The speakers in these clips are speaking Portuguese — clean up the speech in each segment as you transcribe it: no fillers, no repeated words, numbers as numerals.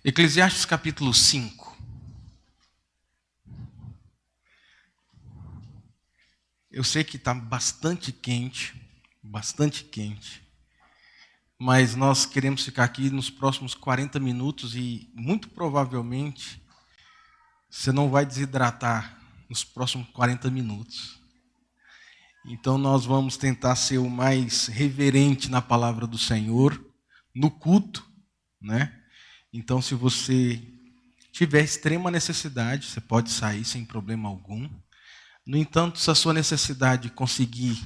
Eclesiastes capítulo 5. Eu sei que está bastante quente, mas nós queremos ficar aqui nos próximos 40 minutos e muito provavelmente você não vai desidratar nos próximos 40 minutos. Então nós vamos tentar ser o mais reverente na palavra do Senhor, no culto, né? Então se você tiver extrema necessidade, você pode sair sem problema algum. No entanto, se a sua necessidade conseguir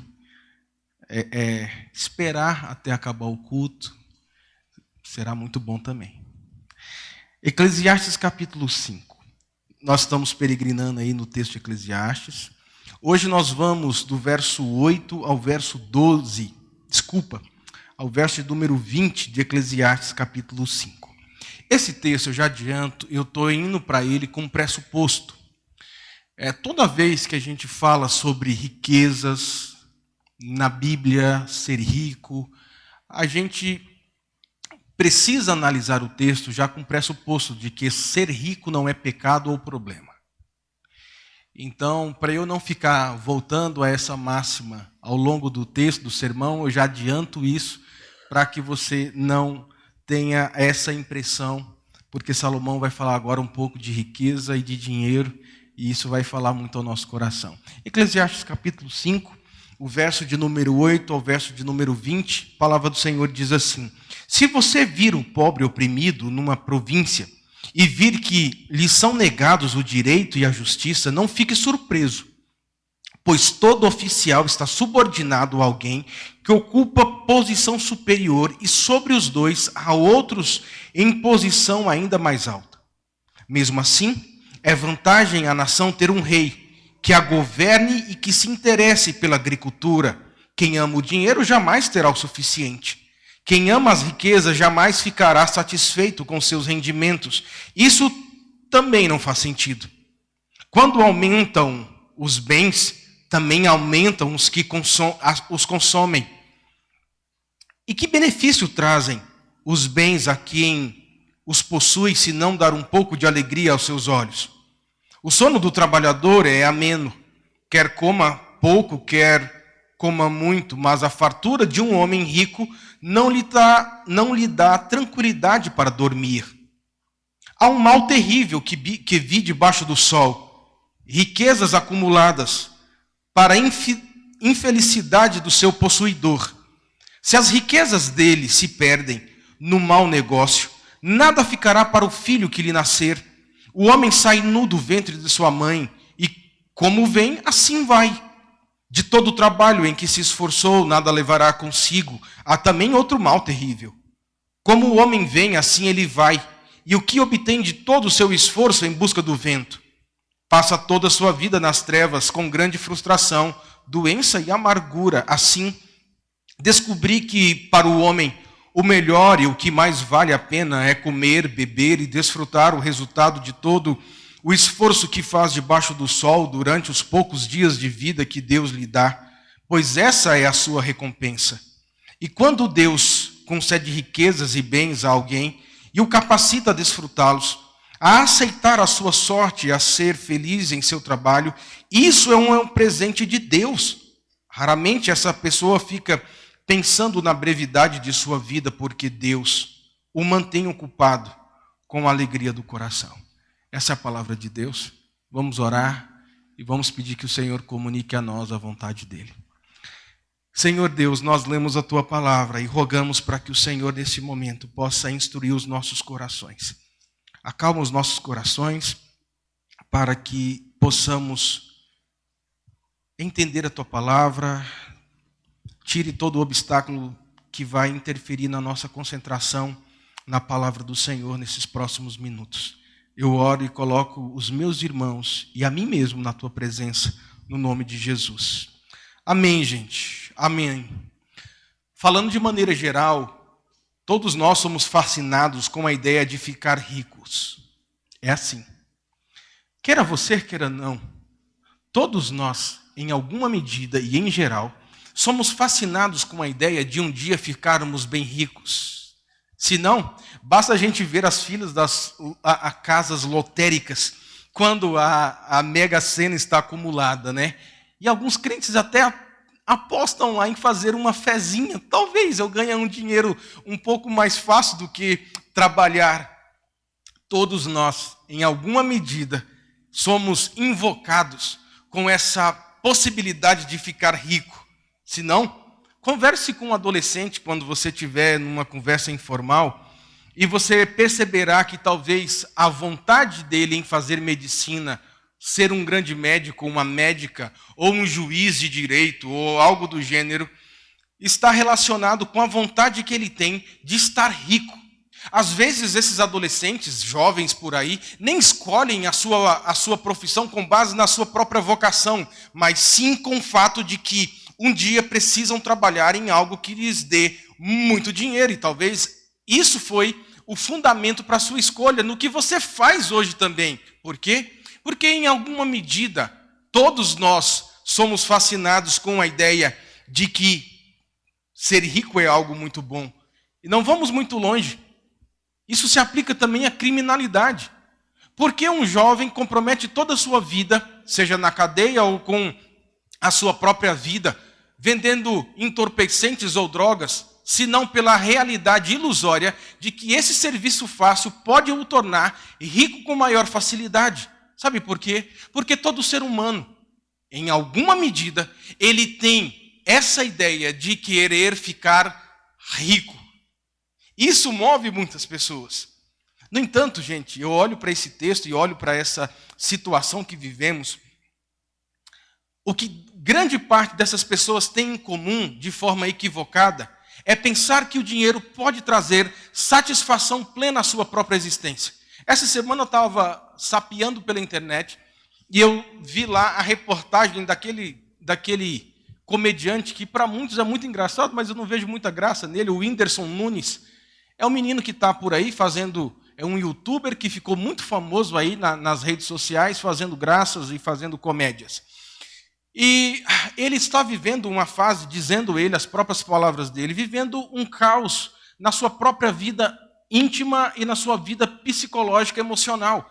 esperar até acabar o culto, será muito bom também. Eclesiastes capítulo 5. Nós estamos peregrinando aí no texto de Eclesiastes. Hoje nós vamos do verso 8 ao verso 12, ao verso de número 20 de Eclesiastes capítulo 5. Esse texto, eu já adianto, eu estou indo para ele com um pressuposto. Toda vez que a gente fala sobre riquezas, na Bíblia, ser rico, a gente precisa analisar o texto já com o pressuposto de que ser rico não é pecado ou problema. Então, para eu não ficar voltando a essa máxima ao longo do texto, do sermão, eu já adianto isso para que você não tenha essa impressão, porque Salomão vai falar agora um pouco de riqueza e de dinheiro, e isso vai falar muito ao nosso coração. Eclesiastes capítulo 5, o verso de número 8 ao verso de número 20, a palavra do Senhor diz assim: se você vir um pobre oprimido numa província, e vir que lhe são negados o direito e a justiça, não fique surpreso, pois todo oficial está subordinado a alguém que ocupa posição superior, e sobre os dois há outros em posição ainda mais alta. Mesmo assim, é vantagem à nação ter um rei que a governe e que se interesse pela agricultura. Quem ama o dinheiro jamais terá o suficiente. Quem ama as riquezas jamais ficará satisfeito com seus rendimentos. Isso também não faz sentido. Quando aumentam os bens, também aumentam os que os consomem. E que benefício trazem os bens a quem os possui, se não dar um pouco de alegria aos seus olhos? O sono do trabalhador é ameno, quer coma pouco, quer coma muito, mas a fartura de um homem rico não lhe dá tranquilidade para dormir. Há um mal terrível que vi debaixo do sol, riquezas acumuladas para a infelicidade do seu possuidor. Se as riquezas dele se perdem no mau negócio, nada ficará para o filho que lhe nascer. O homem sai nu do ventre de sua mãe, e como vem, assim vai. De todo o trabalho em que se esforçou, nada levará consigo. Há também outro mal terrível. Como o homem vem, assim ele vai. E o que obtém de todo o seu esforço em busca do vento? Passa toda a sua vida nas trevas, com grande frustração, doença e amargura. Assim, descobri que para o homem o melhor e o que mais vale a pena é comer, beber e desfrutar o resultado de todo o esforço que faz debaixo do sol durante os poucos dias de vida que Deus lhe dá, pois essa é a sua recompensa. E quando Deus concede riquezas e bens a alguém e o capacita a desfrutá-los, a aceitar a sua sorte e a ser feliz em seu trabalho, isso é um presente de Deus. Raramente essa pessoa fica pensando na brevidade de sua vida, porque Deus o mantém ocupado com a alegria do coração. Essa é a palavra de Deus. Vamos orar e vamos pedir que o Senhor comunique a nós a vontade dEle. Senhor Deus, nós lemos a Tua palavra e rogamos para que o Senhor, nesse momento, possa instruir os nossos corações. Acalma os nossos corações para que possamos entender a Tua palavra. Tire todo o obstáculo que vai interferir na nossa concentração na palavra do Senhor nesses próximos minutos. Eu oro e coloco os meus irmãos e a mim mesmo na Tua presença, no nome de Jesus. Amém, gente. Amém. Falando de maneira geral, todos nós somos fascinados com a ideia de ficar ricos. É assim. Queira você, queira não, todos nós, em alguma medida e em geral, somos fascinados com a ideia de um dia ficarmos bem ricos. Se não, basta a gente ver as filas das casas lotéricas quando a Mega Sena está acumulada, né? E alguns crentes até apostam lá em fazer uma fezinha. Talvez eu ganhe um dinheiro um pouco mais fácil do que trabalhar. Todos nós, em alguma medida, somos invocados com essa possibilidade de ficar rico. Se não, converse com um adolescente quando você estiver numa conversa informal e você perceberá que talvez a vontade dele em fazer medicina, ser um grande médico, uma médica, ou um juiz de direito, ou algo do gênero, está relacionado com a vontade que ele tem de estar rico. Às vezes esses adolescentes, jovens por aí, nem escolhem a sua profissão com base na sua própria vocação, mas sim com o fato de que um dia precisam trabalhar em algo que lhes dê muito dinheiro. E talvez isso foi o fundamento para a sua escolha no que você faz hoje também. Por quê? Porque em alguma medida todos nós somos fascinados com a ideia de que ser rico é algo muito bom. E não vamos muito longe. Isso se aplica também à criminalidade. Porque um jovem compromete toda a sua vida, seja na cadeia ou com a sua própria vida, vendendo entorpecentes ou drogas, se não pela realidade ilusória de que esse serviço fácil pode o tornar rico com maior facilidade. Sabe por quê? Porque todo ser humano, em alguma medida, ele tem essa ideia de querer ficar rico. Isso move muitas pessoas. No entanto, gente, eu olho para esse texto e olho para essa situação que vivemos. O que grande parte dessas pessoas tem em comum, de forma equivocada, é pensar que o dinheiro pode trazer satisfação plena à sua própria existência. Essa semana eu estava sapeando pela internet e eu vi lá a reportagem daquele comediante que para muitos é muito engraçado, mas eu não vejo muita graça nele, o Whindersson Nunes. É um menino que está por aí é um youtuber que ficou muito famoso aí nas redes sociais, fazendo graças e fazendo comédias. E ele está vivendo uma fase, dizendo ele, as próprias palavras dele, vivendo um caos na sua própria vida íntima e na sua vida psicológica e emocional.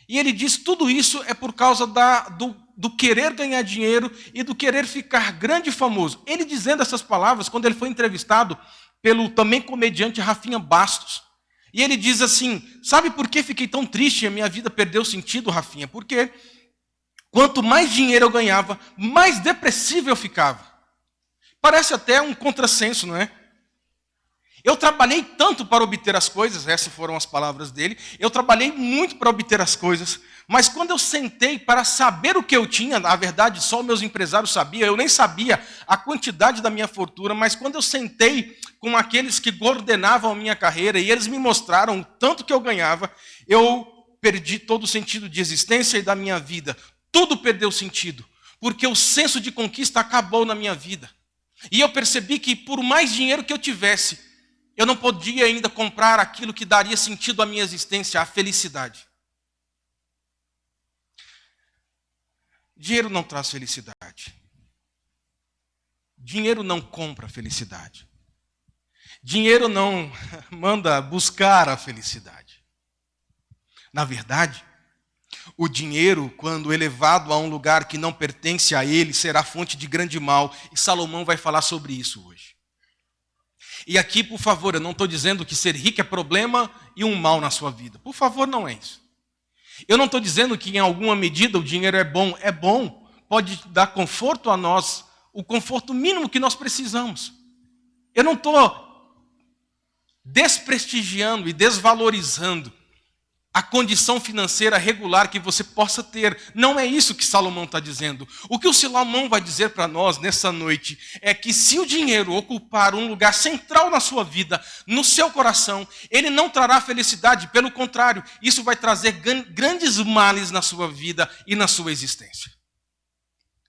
E ele diz que tudo isso é por causa do querer ganhar dinheiro e do querer ficar grande e famoso. Ele dizendo essas palavras, quando ele foi entrevistado pelo também comediante Rafinha Bastos. E ele diz assim, sabe por que fiquei tão triste e a minha vida perdeu sentido, Rafinha? Porque quanto mais dinheiro eu ganhava, mais depressivo eu ficava. Parece até um contrassenso, não é? Eu trabalhei tanto para obter as coisas, essas foram as palavras dele, eu trabalhei muito para obter as coisas, mas quando eu sentei para saber o que eu tinha, na verdade só meus empresários sabiam, eu nem sabia a quantidade da minha fortuna, mas quando eu sentei com aqueles que coordenavam a minha carreira e eles me mostraram o tanto que eu ganhava, eu perdi todo o sentido de existência e da minha vida. Tudo perdeu sentido, porque o senso de conquista acabou na minha vida. E eu percebi que por mais dinheiro que eu tivesse, eu não podia ainda comprar aquilo que daria sentido à minha existência, a felicidade. Dinheiro não traz felicidade. Dinheiro não compra felicidade. Dinheiro não manda buscar a felicidade. Na verdade, o dinheiro, quando elevado a um lugar que não pertence a ele, será fonte de grande mal. E Salomão vai falar sobre isso hoje. E aqui, por favor, eu não estou dizendo que ser rico é problema e um mal na sua vida. Por favor, não é isso. Eu não estou dizendo que em alguma medida o dinheiro é bom. É bom, pode dar conforto a nós, o conforto mínimo que nós precisamos. Eu não estou desprestigiando e desvalorizando a condição financeira regular que você possa ter. Não é isso que Salomão está dizendo. O que o Salomão vai dizer para nós nessa noite é que se o dinheiro ocupar um lugar central na sua vida, no seu coração, ele não trará felicidade. Pelo contrário, isso vai trazer grandes males na sua vida e na sua existência.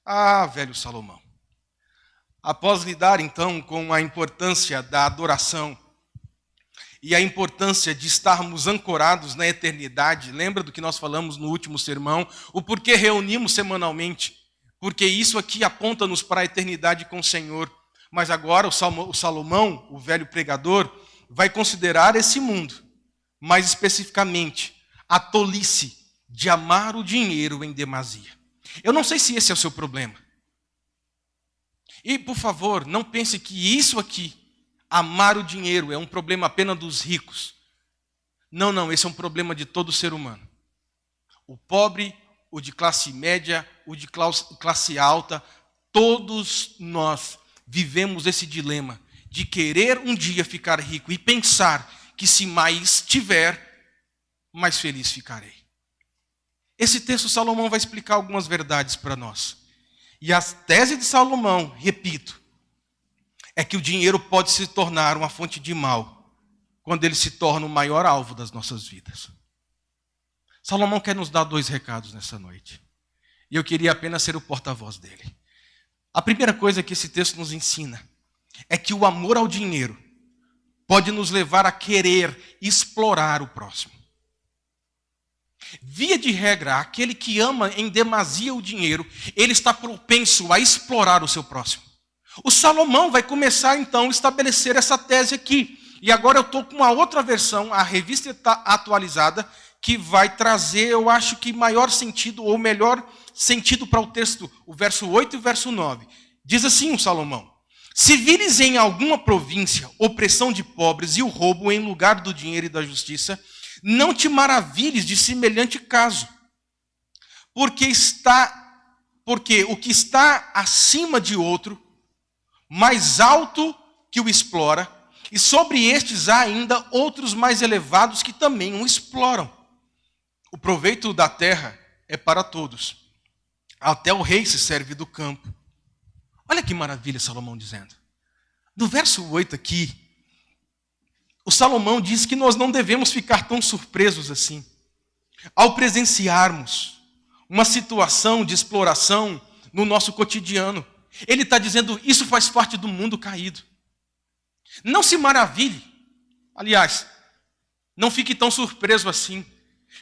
Ah, velho Salomão. Após lidar então com a importância da adoração, e a importância de estarmos ancorados na eternidade. Lembra do que nós falamos no último sermão? O porquê reunimos semanalmente. Porque isso aqui aponta-nos para a eternidade com o Senhor. Mas agora o Salomão, o velho pregador, vai considerar esse mundo, mais especificamente, a tolice de amar o dinheiro em demasia. Eu não sei se esse é o seu problema. E, por favor, não pense que isso aqui, amar o dinheiro, é um problema apenas dos ricos. Não, esse é um problema de todo ser humano. O pobre, o de classe média, o de classe alta, todos nós vivemos esse dilema de querer um dia ficar rico e pensar que se mais tiver, mais feliz ficarei. Esse texto Salomão vai explicar algumas verdades para nós. E a tese de Salomão, repito, é que o dinheiro pode se tornar uma fonte de mal quando ele se torna o maior alvo das nossas vidas. Salomão quer nos dar 2 recados nessa noite. E eu queria apenas ser o porta-voz dele. A primeira coisa que esse texto nos ensina é que o amor ao dinheiro pode nos levar a querer explorar o próximo. Via de regra, aquele que ama em demasia o dinheiro, ele está propenso a explorar o seu próximo. O Salomão vai começar então a estabelecer essa tese aqui. E agora eu estou com uma outra versão, a revista atualizada, que vai trazer, eu acho que maior sentido, ou melhor sentido para o texto, o verso 8 e o verso 9. Diz assim o Salomão: se vires em alguma província opressão de pobres e o roubo em lugar do dinheiro e da justiça, não te maravilhes de semelhante caso, porque o que está acima de outro, mais alto que o explora, e sobre estes há ainda outros mais elevados que também o exploram. O proveito da terra é para todos, até o rei se serve do campo. Olha que maravilha Salomão dizendo. No verso 8 aqui, o Salomão diz que nós não devemos ficar tão surpresos assim, ao presenciarmos uma situação de exploração no nosso cotidiano. Ele está dizendo, isso faz parte do mundo caído. Não se maravilhe, aliás, não fique tão surpreso assim,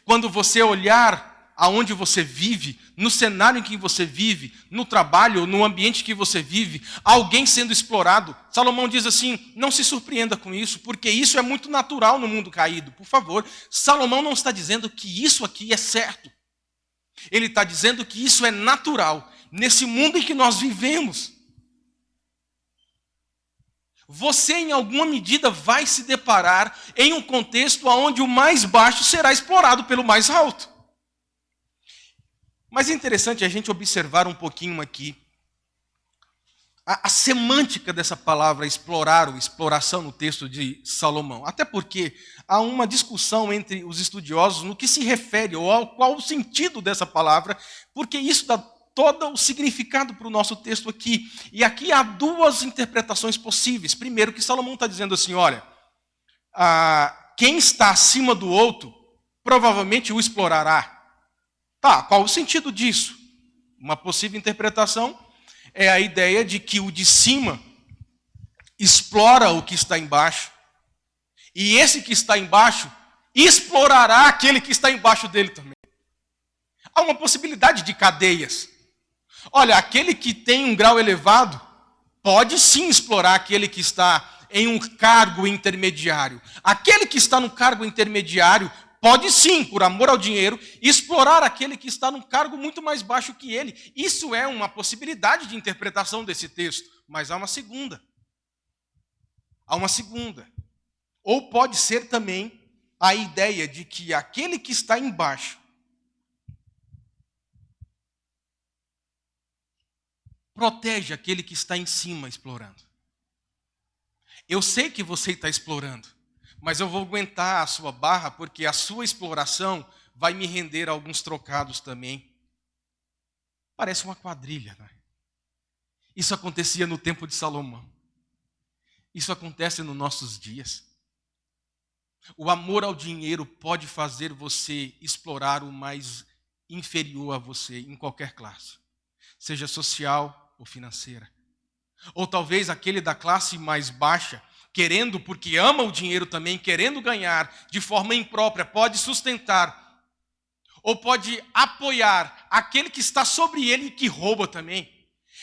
quando você olhar aonde você vive, no cenário em que você vive, no trabalho, no ambiente que você vive, alguém sendo explorado. Salomão diz assim, não se surpreenda com isso, porque isso é muito natural no mundo caído. Por favor, Salomão não está dizendo que isso aqui é certo. Ele está dizendo que isso é natural, nesse mundo em que nós vivemos. Você, em alguma medida, vai se deparar em um contexto onde o mais baixo será explorado pelo mais alto. Mas é interessante a gente observar um pouquinho aqui a semântica dessa palavra explorar ou exploração no texto de Salomão. Até porque há uma discussão entre os estudiosos no que se refere ou qual o sentido dessa palavra, porque isso dá todo o significado para o nosso texto aqui. E aqui há 2 interpretações possíveis. Primeiro, que Salomão está dizendo assim, olha, quem está acima do outro provavelmente o explorará. Tá, qual o sentido disso? Uma possível interpretação é a ideia de que o de cima explora o que está embaixo, e esse que está embaixo explorará aquele que está embaixo dele também. Há uma possibilidade de cadeias. Olha, aquele que tem um grau elevado pode sim explorar aquele que está em um cargo intermediário. Aquele que está no cargo intermediário pode sim, por amor ao dinheiro, explorar aquele que está num cargo muito mais baixo que ele. Isso é uma possibilidade de interpretação desse texto, mas há uma segunda. Há uma segunda. Ou pode ser também a ideia de que aquele que está embaixo protege aquele que está em cima explorando. Eu sei que você está explorando, mas eu vou aguentar a sua barra, porque a sua exploração vai me render alguns trocados também. Parece uma quadrilha, né? Isso acontecia no tempo de Salomão. Isso acontece nos nossos dias. O amor ao dinheiro pode fazer você explorar o mais inferior a você em qualquer classe, seja social ou financeira. Ou talvez aquele da classe mais baixa, querendo, porque ama o dinheiro também, querendo ganhar de forma imprópria, pode sustentar, ou pode apoiar aquele que está sobre ele e que rouba também.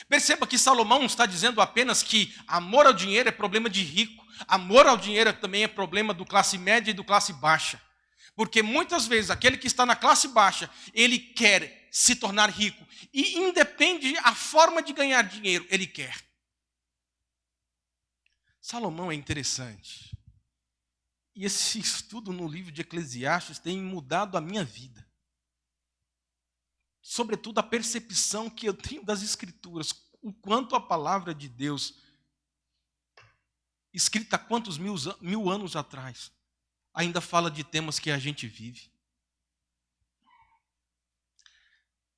Perceba que Salomão não está dizendo apenas que amor ao dinheiro é problema de rico. Amor ao dinheiro também é problema do classe média e do classe baixa. Porque muitas vezes aquele que está na classe baixa, ele quer se tornar rico. E independe a forma de ganhar dinheiro, ele quer. Salomão é interessante. E esse estudo no livro de Eclesiastes tem mudado a minha vida. Sobretudo a percepção que eu tenho das Escrituras. O quanto a palavra de Deus, escrita há quantos mil anos atrás, ainda fala de temas que a gente vive.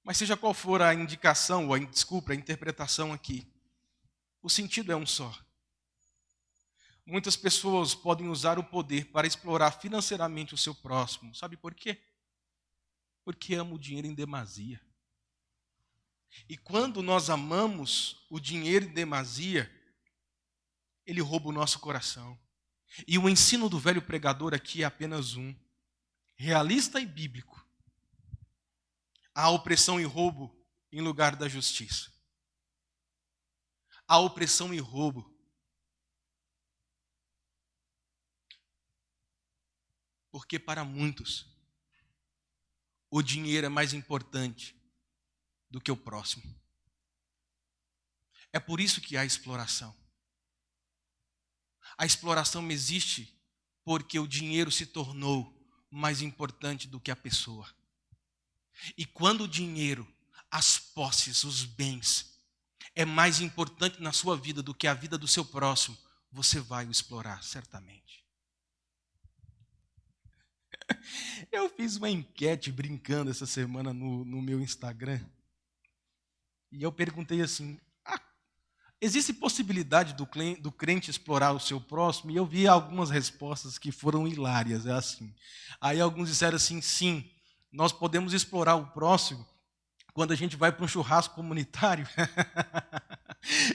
Mas seja qual for a indicação, ou a interpretação aqui, o sentido é um só. Muitas pessoas podem usar o poder para explorar financeiramente o seu próximo. Sabe por quê? Porque ama o dinheiro em demasia. E quando nós amamos o dinheiro em demasia, ele rouba o nosso coração. E o ensino do velho pregador aqui é apenas um, realista e bíblico. Há opressão e roubo em lugar da justiça. Há opressão e roubo. Porque para muitos, o dinheiro é mais importante do que o próximo. É por isso que há exploração. A exploração existe porque o dinheiro se tornou mais importante do que a pessoa. E quando o dinheiro, as posses, os bens, é mais importante na sua vida do que a vida do seu próximo, você vai o explorar, certamente. Eu fiz uma enquete brincando essa semana no meu Instagram. E eu perguntei assim, existe possibilidade do crente explorar o seu próximo? E eu vi algumas respostas que foram hilárias, é assim. Aí alguns disseram assim, sim, nós podemos explorar o próximo quando a gente vai para um churrasco comunitário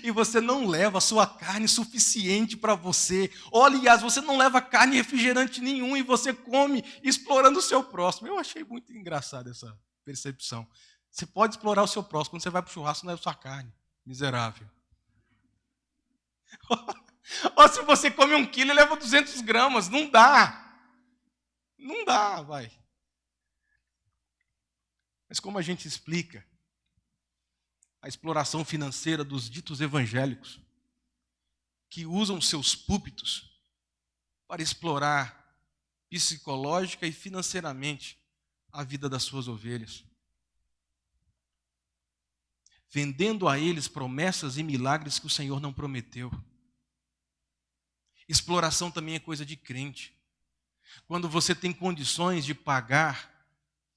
e você não leva a sua carne suficiente para você. Ou, aliás, você não leva carne e refrigerante nenhum e você come explorando o seu próximo. Eu achei muito engraçada essa percepção. Você pode explorar o seu próximo quando você vai para o churrasco, não leva a sua carne. Miserável. Ou se você come 1 quilo e leva 200 gramas. Não dá. Não dá, vai. Mas como a gente explica a exploração financeira dos ditos evangélicos, que usam seus púlpitos para explorar psicológica e financeiramente a vida das suas ovelhas, vendendo a eles promessas e milagres que o Senhor não prometeu. Exploração também é coisa de crente. Quando você tem condições de pagar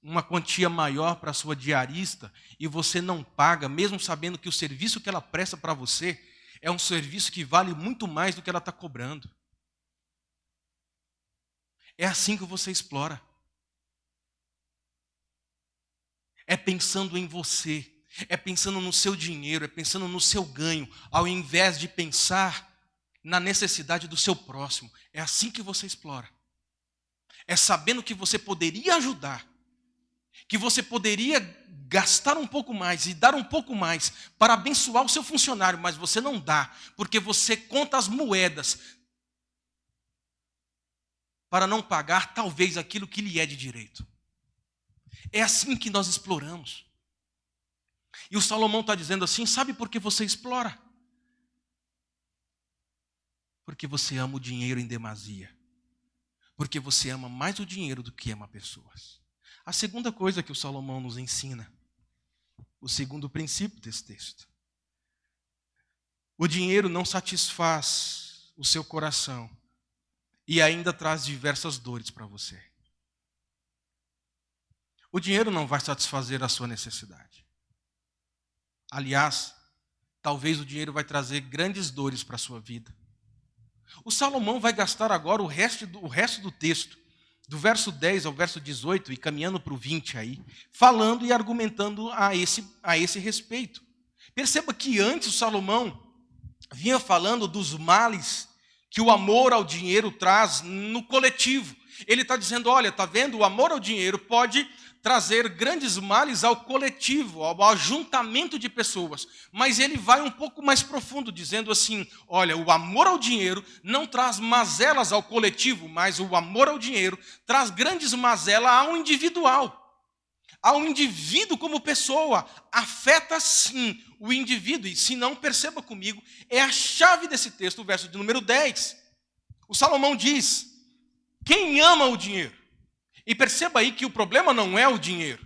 uma quantia maior para a sua diarista e você não paga, mesmo sabendo que o serviço que ela presta para você é um serviço que vale muito mais do que ela está cobrando. É assim que você explora. É pensando em você, é pensando no seu dinheiro, é pensando no seu ganho, ao invés de pensar na necessidade do seu próximo. É assim que você explora. É sabendo que você poderia ajudar, que você poderia gastar um pouco mais e dar um pouco mais para abençoar o seu funcionário, mas você não dá, porque você conta as moedas para não pagar talvez aquilo que lhe é de direito. É assim que nós exploramos. E o Salomão está dizendo assim, sabe por que você explora? Porque você ama o dinheiro em demasia. Porque você ama mais o dinheiro do que ama pessoas. A segunda coisa que o Salomão nos ensina, o segundo princípio desse texto. O dinheiro não satisfaz o seu coração e ainda traz diversas dores para você. O dinheiro não vai satisfazer a sua necessidade. Aliás, talvez o dinheiro vai trazer grandes dores para a sua vida. O Salomão vai gastar agora o resto do texto, do verso 10 ao verso 18 e caminhando para o 20 aí, falando e argumentando a esse respeito. Perceba que antes o Salomão vinha falando dos males que o amor ao dinheiro traz no coletivo. Ele está dizendo, olha, está vendo? O amor ao dinheiro pode trazer grandes males ao coletivo, ao ajuntamento de pessoas. Mas ele vai um pouco mais profundo, dizendo assim, olha, o amor ao dinheiro não traz mazelas ao coletivo, mas o amor ao dinheiro traz grandes mazelas ao individual. Ao indivíduo como pessoa, afeta sim o indivíduo. E se não, perceba comigo, é a chave desse texto, o verso de número 10. O Salomão diz, quem ama o dinheiro? E perceba aí que o problema não é o dinheiro.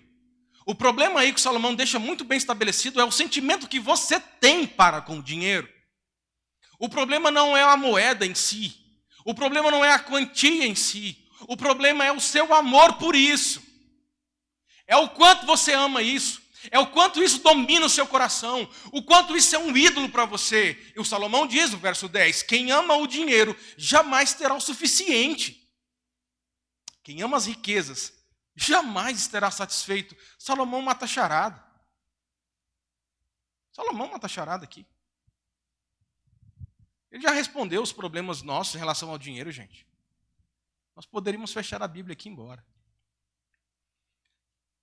O problema aí que o Salomão deixa muito bem estabelecido é o sentimento que você tem para com o dinheiro. O problema não é a moeda em si. O problema não é a quantia em si. O problema é o seu amor por isso. É o quanto você ama isso. É o quanto isso domina o seu coração. O quanto isso é um ídolo para você. E o Salomão diz no verso 10, quem ama o dinheiro jamais terá o suficiente. Quem ama as riquezas jamais estará satisfeito. Salomão mata a charada. Salomão mata a charada aqui. Ele já respondeu os problemas nossos em relação ao dinheiro, gente. Nós poderíamos fechar a Bíblia aqui e ir embora.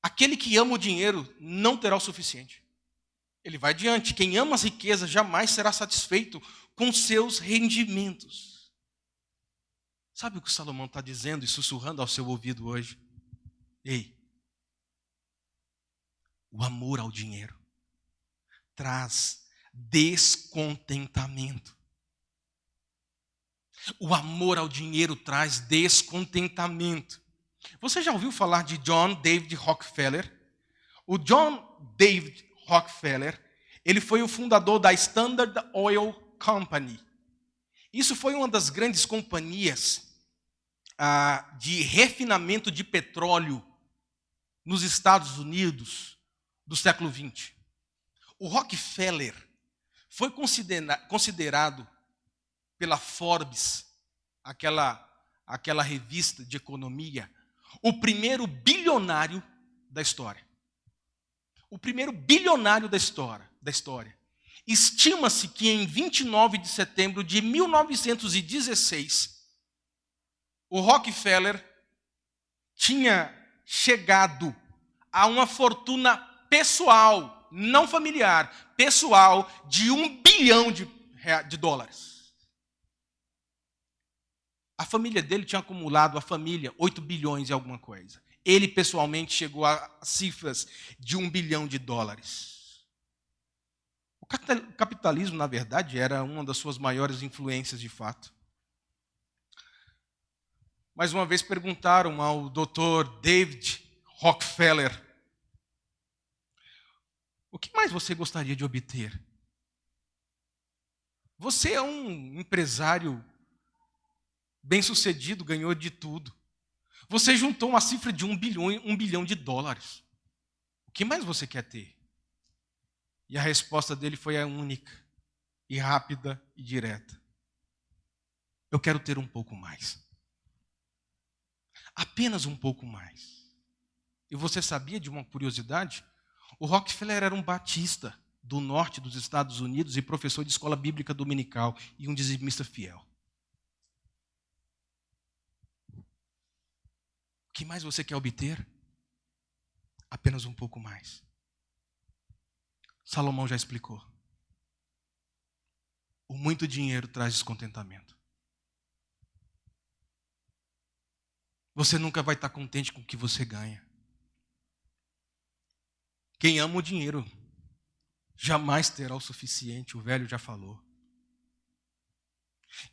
Aquele que ama o dinheiro não terá o suficiente. Ele vai adiante. Quem ama as riquezas jamais será satisfeito com seus rendimentos. Sabe o que o Salomão está dizendo e sussurrando ao seu ouvido hoje? Ei, o amor ao dinheiro traz descontentamento. O amor ao dinheiro traz descontentamento. Você já ouviu falar de John David Rockefeller? O John David Rockefeller, ele foi o fundador da Standard Oil Company. Isso foi uma das grandes companhias de refinamento de petróleo nos Estados Unidos do século XX. O Rockefeller foi considerado pela Forbes, aquela revista de economia, o primeiro bilionário da história. O primeiro bilionário da história. Estima-se que em 29 de setembro de 1916, o Rockefeller tinha chegado a uma fortuna pessoal, não familiar, pessoal, de $1 bilhão. A família dele tinha acumulado, 8 bilhões e alguma coisa. Ele, pessoalmente, chegou a cifras de $1 bilhão. O capitalismo, na verdade, era uma das suas maiores influências, de fato. Mais uma vez perguntaram ao Dr. David Rockefeller, o que mais você gostaria de obter? Você é um empresário bem-sucedido, ganhou de tudo. Você juntou uma cifra de $1 bilhão. O que mais você quer ter? E a resposta dele foi a única, e rápida e direta. Eu quero ter um pouco mais. Apenas um pouco mais. E você sabia de uma curiosidade? O Rockefeller era um batista do norte dos Estados Unidos e professor de escola bíblica dominical e um dizimista fiel. O que mais você quer obter? Apenas um pouco mais. Salomão já explicou. O muito dinheiro traz descontentamento. Você nunca vai estar contente com o que você ganha. Quem ama o dinheiro jamais terá o suficiente, o velho já falou.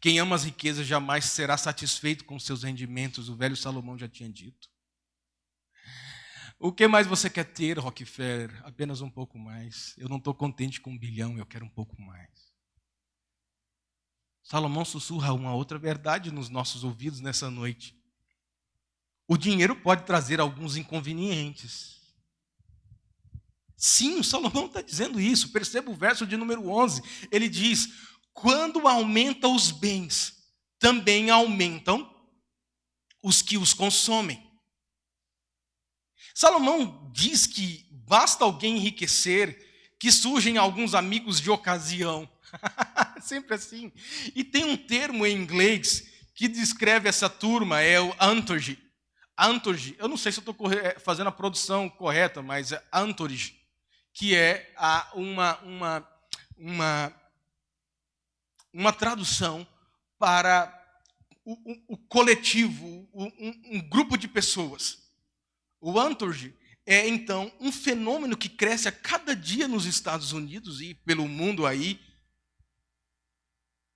Quem ama as riquezas jamais será satisfeito com seus rendimentos, o velho Salomão já tinha dito. O que mais você quer ter, Rockefeller? Apenas um pouco mais. Eu não estou contente com $1 bilhão, eu quero um pouco mais. Salomão sussurra uma outra verdade nos nossos ouvidos nessa noite. O dinheiro pode trazer alguns inconvenientes. Sim, o Salomão está dizendo isso. Perceba o verso de número 11. Ele diz, quando aumentam os bens, também aumentam os que os consomem. Salomão diz que basta alguém enriquecer, que surgem alguns amigos de ocasião. Sempre assim. E tem um termo em inglês que descreve essa turma é o Antorge. Antorge, eu não sei se eu estou fazendo a produção correta, mas é Antorge, que é uma tradução para o coletivo, um grupo de pessoas. O Antorge é, então, um fenômeno que cresce a cada dia nos Estados Unidos e pelo mundo aí,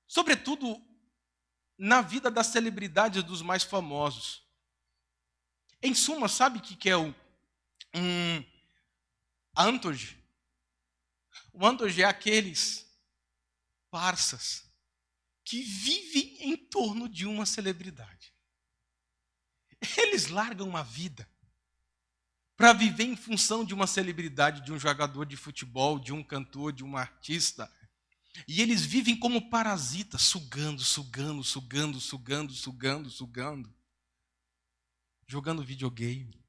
sobretudo na vida das celebridades dos mais famosos. Em suma, sabe o que é o Antorge? O Antorge é aqueles parças que vivem em torno de uma celebridade. Eles largam a vida para viver em função de uma celebridade, de um jogador de futebol, de um cantor, de um artista. E eles vivem como parasitas, sugando, jogando videogame,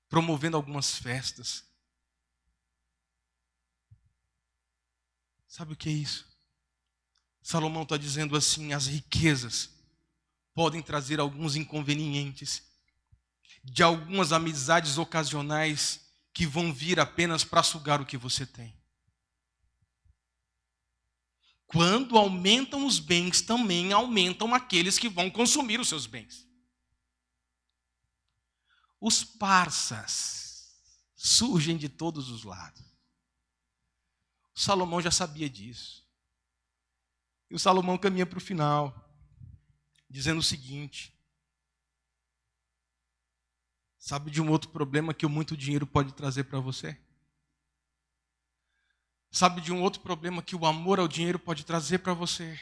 promovendo algumas festas. Sabe o que é isso? Salomão está dizendo assim, as riquezas podem trazer alguns inconvenientes, de algumas amizades ocasionais que vão vir apenas para sugar o que você tem. Quando aumentam os bens, também aumentam aqueles que vão consumir os seus bens. Os parças surgem de todos os lados. O Salomão já sabia disso. E o Salomão caminha para o final, dizendo o seguinte: sabe de um outro problema que o muito dinheiro pode trazer para você? Sabe de um outro problema que o amor ao dinheiro pode trazer para você?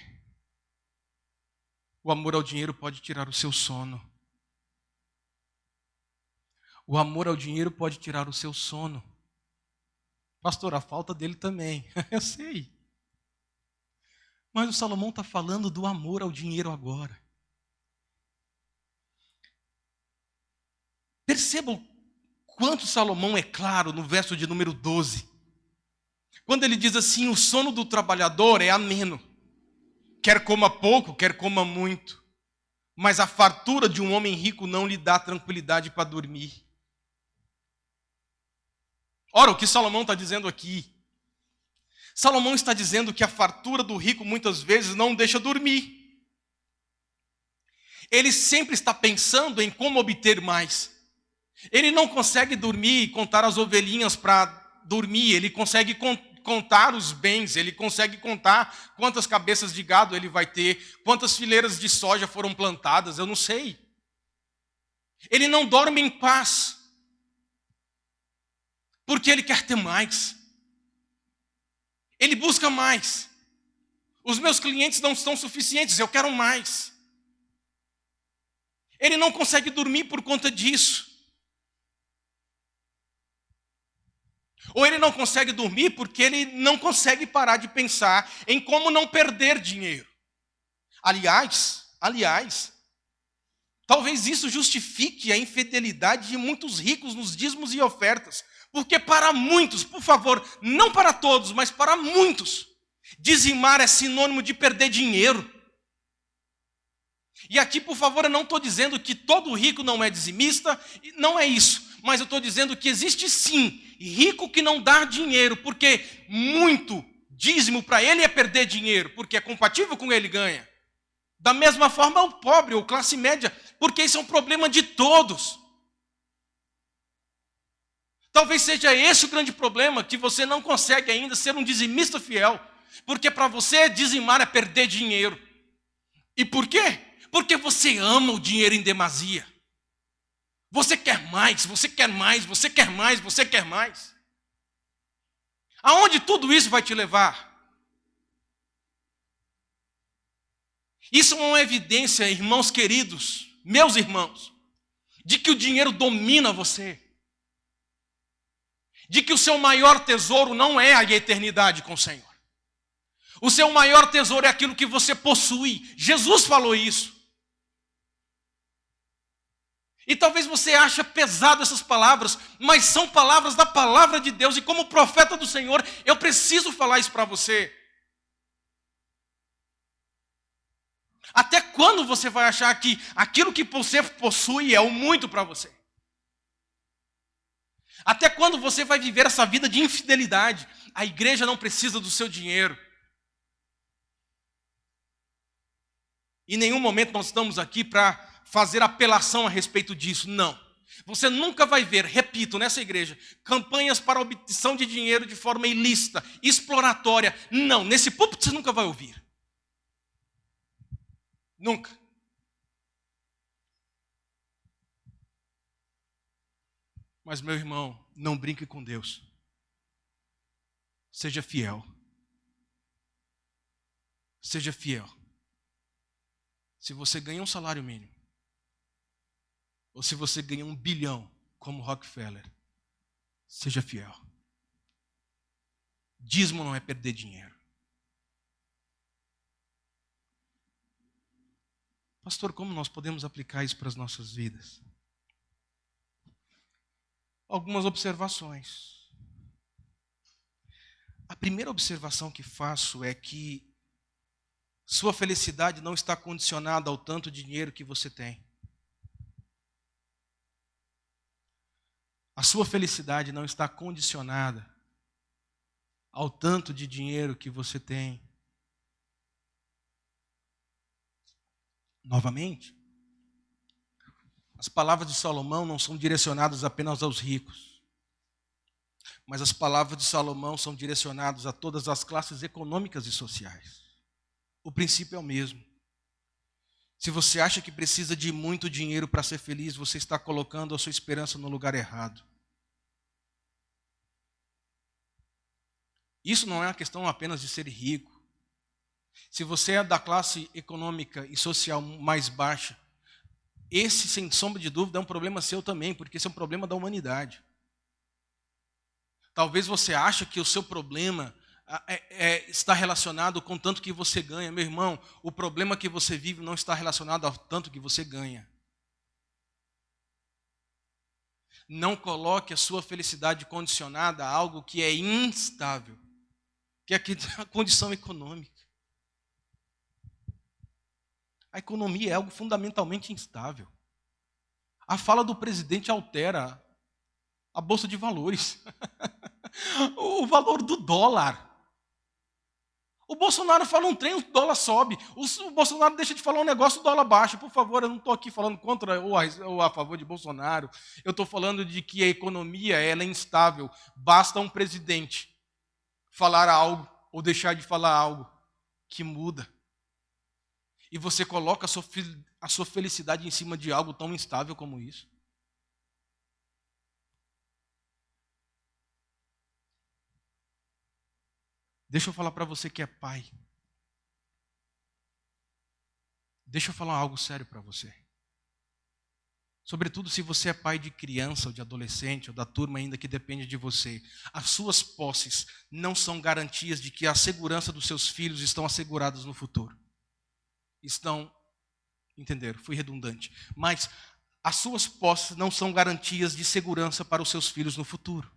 O amor ao dinheiro pode tirar o seu sono. O amor ao dinheiro pode tirar o seu sono. Pastor, a falta dele também. Eu sei. Mas o Salomão está falando do amor ao dinheiro agora. Percebam quanto Salomão é claro no verso de número 12. Quando ele diz assim, o sono do trabalhador é ameno. Quer coma pouco, quer coma muito. Mas a fartura de um homem rico não lhe dá tranquilidade para dormir. Ora, o que Salomão está dizendo aqui? Salomão está dizendo que a fartura do rico muitas vezes não deixa dormir. Ele sempre está pensando em como obter mais. Ele não consegue dormir e contar as ovelhinhas para dormir. Ele consegue contar os bens. Ele consegue contar quantas cabeças de gado ele vai ter, quantas fileiras de soja foram plantadas, eu não sei. Ele não dorme em paz, porque ele quer ter mais. Ele busca mais. Os meus clientes não estão suficientes, eu quero mais. Ele não consegue dormir por conta disso. Ou ele não consegue dormir porque ele não consegue parar de pensar em como não perder dinheiro. Aliás, talvez isso justifique a infidelidade de muitos ricos nos dízimos e ofertas. Porque para muitos, por favor, não para todos, mas para muitos, dizimar é sinônimo de perder dinheiro. E aqui, por favor, eu não estou dizendo que todo rico não é dizimista, não é isso. Mas eu estou dizendo que existe sim rico que não dá dinheiro, porque muito dízimo para ele é perder dinheiro, porque é compatível com ele ganha. Da mesma forma o pobre ou classe média, porque isso é um problema de todos. Talvez seja esse o grande problema, que você não consegue ainda ser um dizimista fiel, porque para você dizimar é perder dinheiro. E por quê? Porque você ama o dinheiro em demasia. Você quer mais, você quer mais, você quer mais, você quer mais. Aonde tudo isso vai te levar? Isso é uma evidência, irmãos queridos, meus irmãos, de que o dinheiro domina você. De que o seu maior tesouro não é a eternidade com o Senhor. O seu maior tesouro é aquilo que você possui. Jesus falou isso. E talvez você ache pesado essas palavras, mas são palavras da palavra de Deus. E como profeta do Senhor, eu preciso falar isso para você. Até quando você vai achar que aquilo que você possui é o muito para você? Até quando você vai viver essa vida de infidelidade? A igreja não precisa do seu dinheiro. Em nenhum momento nós estamos aqui para fazer apelação a respeito disso. Não. Você nunca vai ver, repito, nessa igreja, campanhas para obtenção de dinheiro de forma ilícita, exploratória. Não, nesse púlpito você nunca vai ouvir. Nunca. Mas, meu irmão, não brinque com Deus. Seja fiel. Seja fiel. Se você ganha um salário mínimo, ou se você ganha 1 bilhão, como Rockefeller, seja fiel. Dízimo não é perder dinheiro. Pastor, como nós podemos aplicar isso para as nossas vidas? Algumas observações. A primeira observação que faço é que sua felicidade não está condicionada ao tanto de dinheiro que você tem. A sua felicidade não está condicionada ao tanto de dinheiro que você tem. Novamente, as palavras de Salomão não são direcionadas apenas aos ricos, mas as palavras de Salomão são direcionadas a todas as classes econômicas e sociais. O princípio é o mesmo. Se você acha que precisa de muito dinheiro para ser feliz, você está colocando a sua esperança no lugar errado. Isso não é uma questão apenas de ser rico. Se você é da classe econômica e social mais baixa, esse, sem sombra de dúvida, é um problema seu também, porque esse é um problema da humanidade. Talvez você ache que o seu problema está relacionado com o tanto que você ganha. Meu irmão, o problema que você vive não está relacionado ao tanto que você ganha. Não coloque a sua felicidade condicionada a algo que é instável, que é a condição econômica. A economia é algo fundamentalmente instável. A fala do presidente altera a bolsa de valores, o valor do dólar. O Bolsonaro fala um trem, o dólar sobe. O Bolsonaro deixa de falar um negócio, o dólar baixa. Por favor, eu não estou aqui falando contra ou a favor de Bolsonaro. Eu estou falando de que a economia ela é instável. Basta um presidente falar algo ou deixar de falar algo que muda. E você coloca a sua felicidade em cima de algo tão instável como isso. Deixa eu falar para você que é pai. Deixa eu falar algo sério para você. Sobretudo se você é pai de criança ou de adolescente ou da turma ainda que depende de você. As suas posses não são garantias de que a segurança dos seus filhos estão asseguradas no futuro. Entenderam? Fui redundante. Mas as suas posses não são garantias de segurança para os seus filhos no futuro.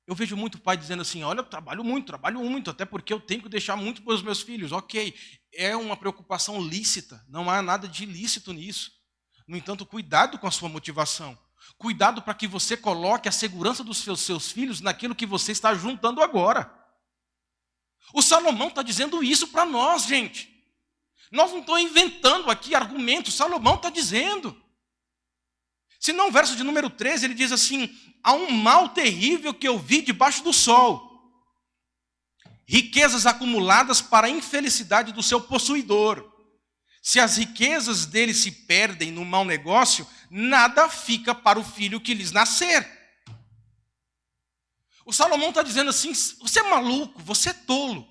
Eu vejo muito pai dizendo assim, olha, eu trabalho muito, até porque eu tenho que deixar muito para os meus filhos. Ok, é uma preocupação lícita, não há nada de ilícito nisso. No entanto, cuidado com a sua motivação. Cuidado para que você coloque a segurança dos seus filhos naquilo que você está juntando agora. O Salomão está dizendo isso para nós, gente. Nós não estamos inventando aqui argumentos, Salomão está dizendo. Se não, o verso de número 13, ele diz assim, há um mal terrível que eu vi debaixo do sol. Riquezas acumuladas para a infelicidade do seu possuidor. Se as riquezas dele se perdem no mau negócio, nada fica para o filho que lhes nascer. O Salomão está dizendo assim, você é maluco, você é tolo.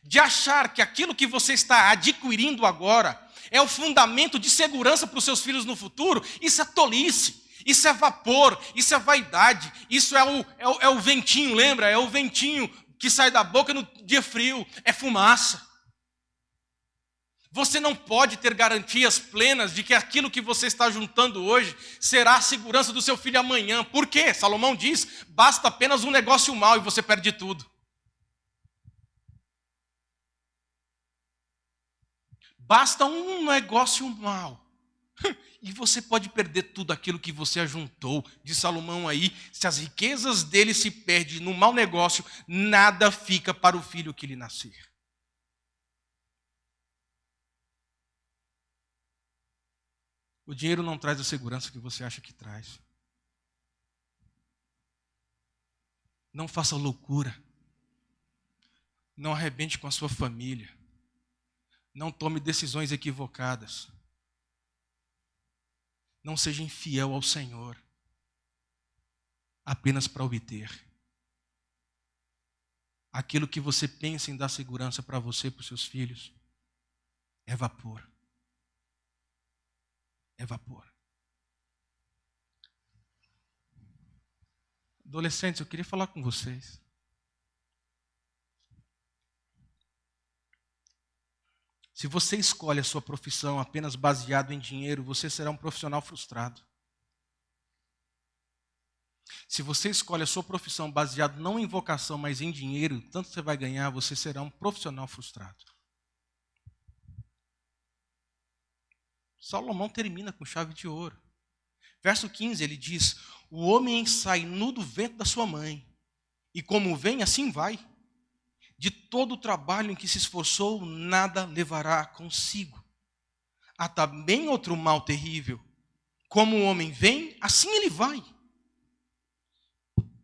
De achar que aquilo que você está adquirindo agora é o fundamento de segurança para os seus filhos no futuro, isso é tolice, isso é vapor, isso é vaidade, isso é o ventinho, lembra? É o ventinho que sai da boca no dia frio, é fumaça. Você não pode ter garantias plenas de que aquilo que você está juntando hoje será a segurança do seu filho amanhã. Por quê? Salomão diz, basta apenas um negócio mau e você perde tudo. Basta um negócio mal. E você pode perder tudo aquilo que você ajuntou. De Salomão aí, se as riquezas dele se perdem no mau negócio, nada fica para o filho que lhe nascer. O dinheiro não traz a segurança que você acha que traz. Não faça loucura. Não arrebente com a sua família. Não tome decisões equivocadas. Não seja infiel ao Senhor apenas para obter. Aquilo que você pensa em dar segurança para você e para os seus filhos é vapor. É vapor. Adolescentes, eu queria falar com vocês. Se você escolhe a sua profissão apenas baseado em dinheiro, você será um profissional frustrado. Se você escolhe a sua profissão baseado não em vocação, mas em dinheiro, tanto você vai ganhar, você será um profissional frustrado. Salomão termina com chave de ouro. Verso 15, ele diz: o homem sai nu do ventre da sua mãe, e como vem, assim vai. De todo o trabalho em que se esforçou, nada levará consigo. Há também outro mal terrível. Como o homem vem, assim ele vai.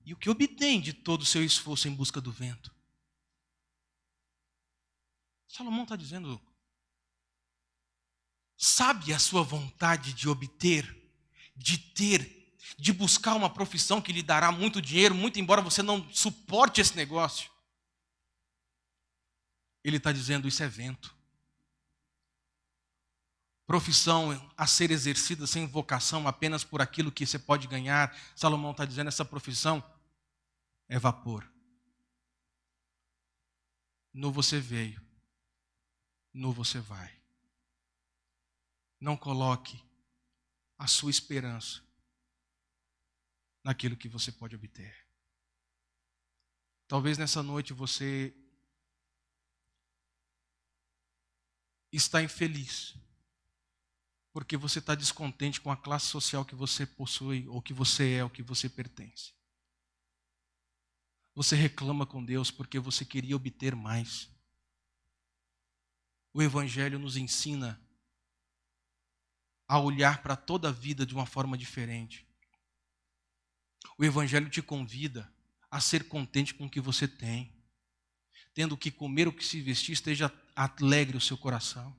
E o que obtém de todo o seu esforço em busca do vento? Salomão está dizendo: sabe a sua vontade de obter, de ter, de buscar uma profissão que lhe dará muito dinheiro, muito embora você não suporte esse negócio? Ele está dizendo: isso é vento. Profissão a ser exercida sem vocação, apenas por aquilo que você pode ganhar. Salomão está dizendo: essa profissão é vapor. Nu você veio, nu você vai. Não coloque a sua esperança naquilo que você pode obter. Talvez nessa noite você está infeliz, porque você está descontente com a classe social que você possui, ou que você é, ou que você pertence. Você reclama com Deus porque você queria obter mais. O Evangelho nos ensina a olhar para toda a vida de uma forma diferente. O Evangelho te convida a ser contente com o que você tem. Tendo o que comer, o que se vestir, esteja alegre o seu coração.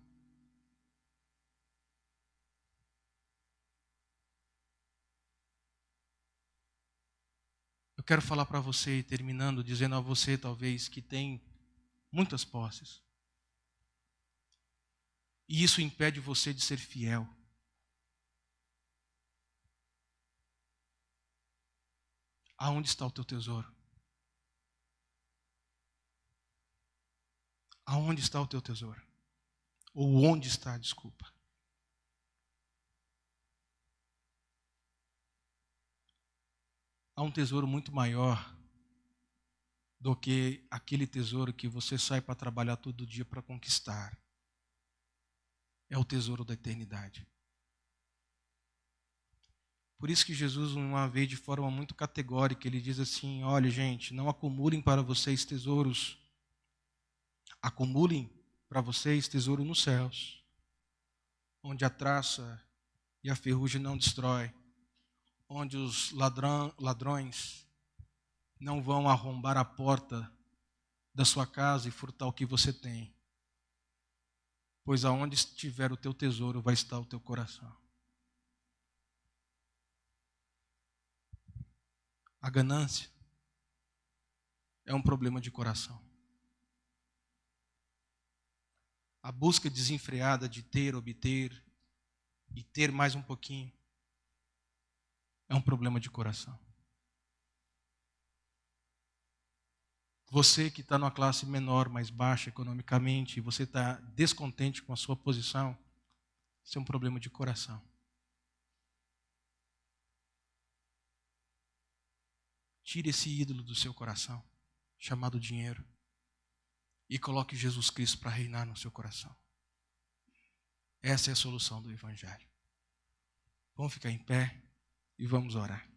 Eu quero falar para você, terminando, dizendo a você, talvez, que tem muitas posses. E isso impede você de ser fiel. Aonde está o teu tesouro? Aonde está o teu tesouro? Ou onde está, desculpa. Há um tesouro muito maior do que aquele tesouro que você sai para trabalhar todo dia para conquistar. É o tesouro da eternidade. Por isso que Jesus, uma vez de forma muito categórica, ele diz assim: olha, gente, não acumulem para vocês tesouros. Acumulem para vocês tesouro nos céus, onde a traça e a ferrugem não destrói, onde os ladrões não vão arrombar a porta da sua casa e furtar o que você tem. Pois aonde estiver o teu tesouro, vai estar o teu coração. A ganância é um problema de coração. A busca desenfreada de ter, obter e ter mais um pouquinho é um problema de coração. Você que está numa classe menor, mais baixa economicamente, e você está descontente com a sua posição, isso é um problema de coração. Tire esse ídolo do seu coração, chamado dinheiro, e coloque Jesus Cristo para reinar no seu coração. Essa é a solução do Evangelho. Vamos ficar em pé e vamos orar.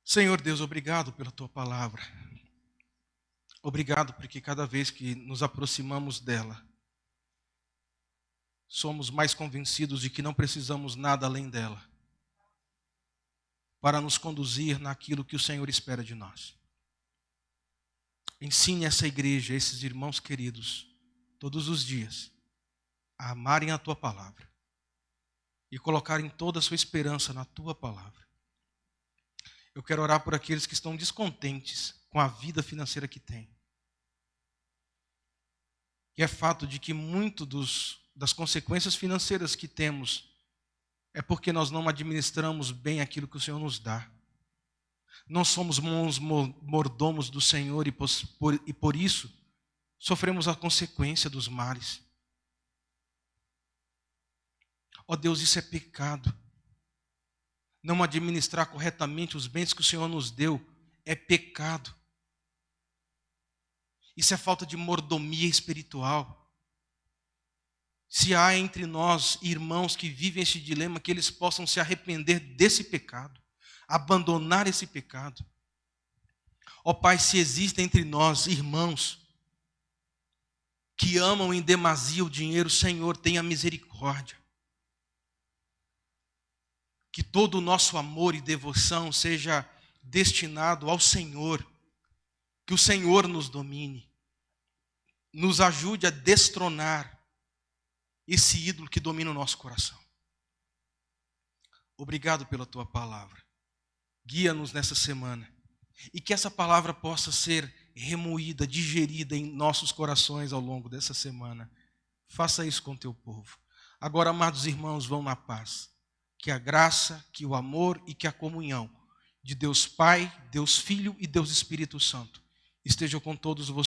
Senhor Deus, obrigado pela Tua palavra. Obrigado porque cada vez que nos aproximamos dela, somos mais convencidos de que não precisamos nada além dela para nos conduzir naquilo que o Senhor espera de nós. Ensine essa igreja, esses irmãos queridos, todos os dias, a amarem a Tua palavra e colocarem toda a sua esperança na Tua palavra. Eu quero orar por aqueles que estão descontentes com a vida financeira que têm. E é fato de que muito das consequências financeiras que temos é porque nós não administramos bem aquilo que o Senhor nos dá. Não somos bons mordomos do Senhor e por isso sofremos a consequência dos males. Ó Deus, isso é pecado. Não administrar corretamente os bens que o Senhor nos deu é pecado. Isso é falta de mordomia espiritual. Se há entre nós irmãos que vivem esse dilema, que eles possam se arrepender desse pecado, abandonar esse pecado. Ó Pai, se existem entre nós irmãos que amam em demasia o dinheiro, Senhor, tenha misericórdia. Que todo o nosso amor e devoção seja destinado ao Senhor. Que o Senhor nos domine. Nos ajude a destronar esse ídolo que domina o nosso coração. Obrigado pela Tua palavra. Guia-nos nessa semana. E que essa palavra possa ser remoída, digerida em nossos corações ao longo dessa semana. Faça isso com Teu povo. Agora, amados irmãos, vão na paz. Que a graça, que o amor e que a comunhão de Deus Pai, Deus Filho e Deus Espírito Santo estejam com todos vocês.